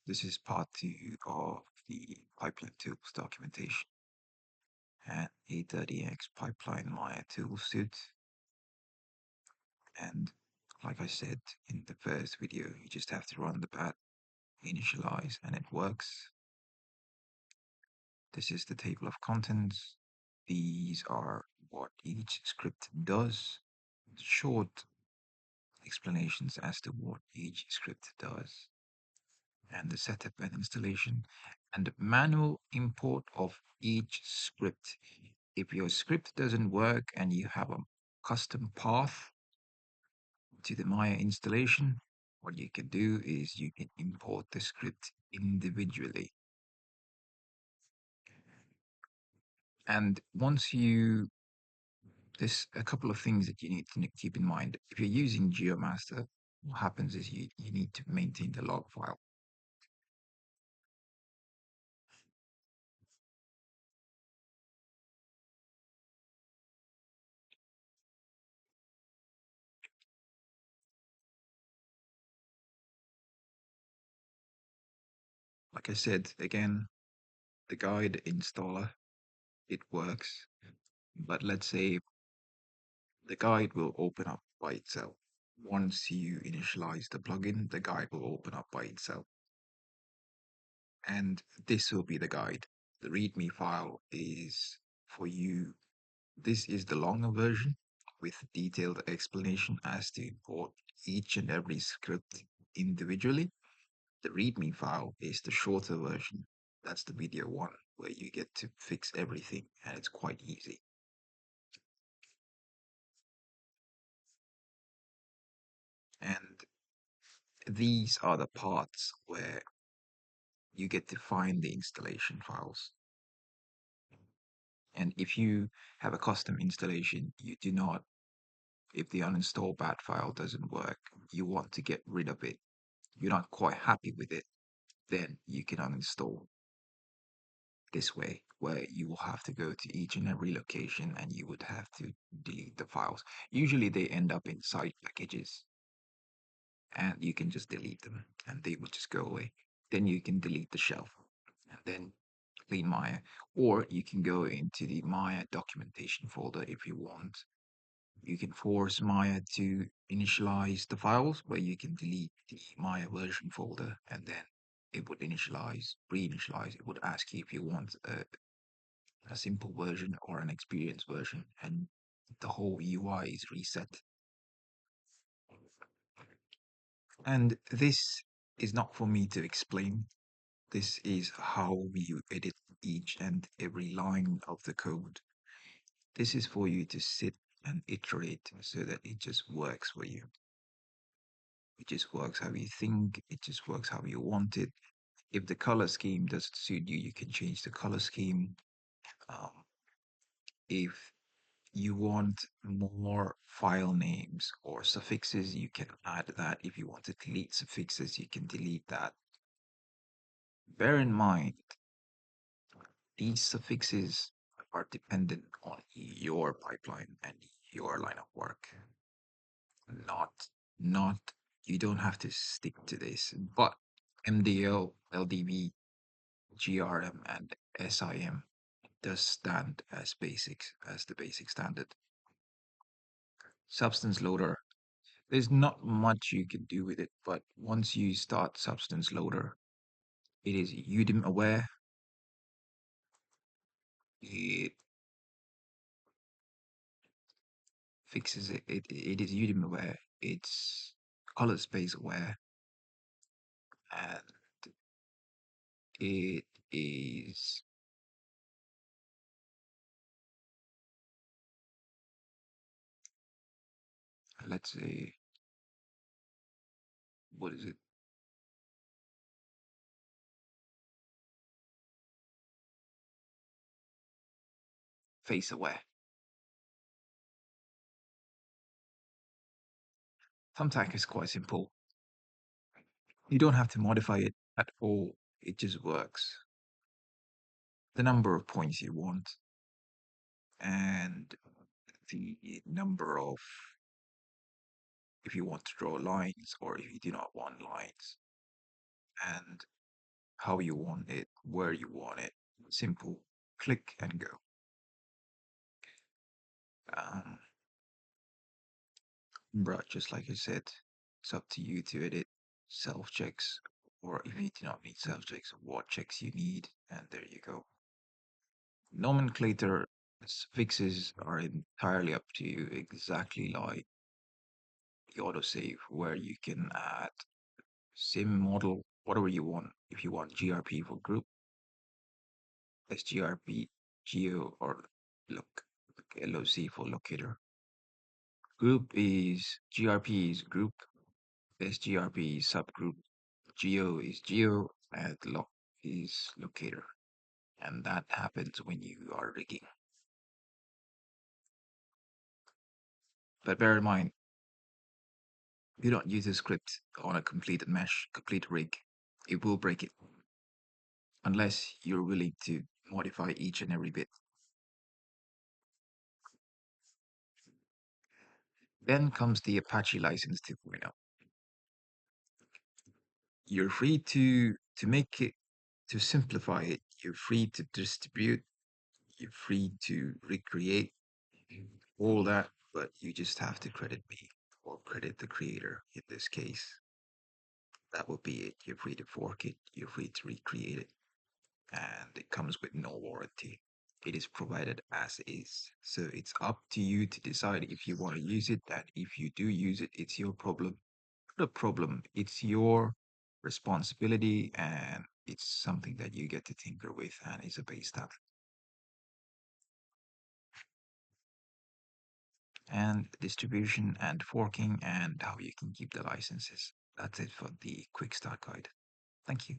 This is part two of the pipeline tools documentation and A30X pipeline Maya tool suite. And like I said in the first video, you just have to run the bat, initialize, and it works. This is the table of contents. These are what each script does. Short explanations as to what each script does, and the setup and installation, and manual import of each script. If your script doesn't work and you have a custom path to the Maya installation, what you can do is you can import the script individually. And once you, there's a couple of things that you need to keep in mind. If you're using GeoMaster, what happens is you need to maintain the log file. Like I said, again, the guide installer, it works. But let's say the guide will open up by itself. Once you initialize the plugin, the guide will open up by itself. And this will be the guide. The README file is for you. This is the longer version with detailed explanation as to import each and every script individually. The README file is the shorter version. That's the video one where you get to fix everything and it's quite easy. And these are the parts where you get to find the installation files. And if you have a custom installation, you do not, if the uninstall bat file doesn't work, you want to get rid of it, you're not quite happy with it, then you can uninstall this way, where you will have to go to each and every location and you would have to delete the files. Usually they end up in side packages and you can just delete them and they will just go away. Then you can delete the shelf and then clean Maya, or you can go into the Maya documentation folder if you want. You can force Maya to initialize the files where you can delete the Maya version folder and then it would initialize, re-initialize. It would ask you if you want a simple version or an experience version, and the whole UI is reset. And this is not for me to explain. This is how you edit each and every line of the code. This is for you to sit and iterate so that it just works for you. It just works how you think, it just works how you want it. If the color scheme doesn't suit you, you can change the color scheme. Um, if you want more file names or suffixes, you can add that. If you want to delete suffixes, you can delete that. Bear in mind, these suffixes are dependent on your pipeline and your line of work. Not, you don't have to stick to this, but MDL, LDB, GRM, and SIM does stand as basics, as the basic standard. Substance loader, there's not much you can do with it, but once you start Substance Loader, it is UDIM aware. It fixes it. It is UDIM aware. It's color space aware, and it is, let's say, what is it? Face aware. Thumbtack is quite simple. You don't have to modify it at all. It just works. The number of points you want, and the number of, if you want to draw lines or if you do not want lines. And how you want it, where you want it. Simple. Click and go. Um, but just like I said, it's up to you to edit self checks, or if you do not need self checks, what checks you need, and there you go. Nomenclator fixes are entirely up to you, exactly like the autosave, where you can add sim model, whatever you want. If you want GRP for group, SGRP, geo, or look, LOC for locator. Group is GRP is group, SGRP is subgroup, geo is geo, and loc is locator. And that happens when you are rigging. But bear in mind, you don't use a script on a completed mesh, complete rig. It will break it unless you're willing to modify each and every bit. Then comes the Apache license 2.0. You're free to make it, to simplify it. You're free to distribute. You're free to recreate all that, but you just have to credit me or credit the creator in this case. That will be it. You're free to fork it. You're free to recreate it, and it comes with no warranty. It is provided as is. So it's up to you to decide if you want to use it. And if you do use it, it's your problem. Not a problem. It's your responsibility, and it's something that you get to tinker with, and it's a base stuff. And distribution and forking and how you can keep the licenses. That's it for the quick start guide. Thank you.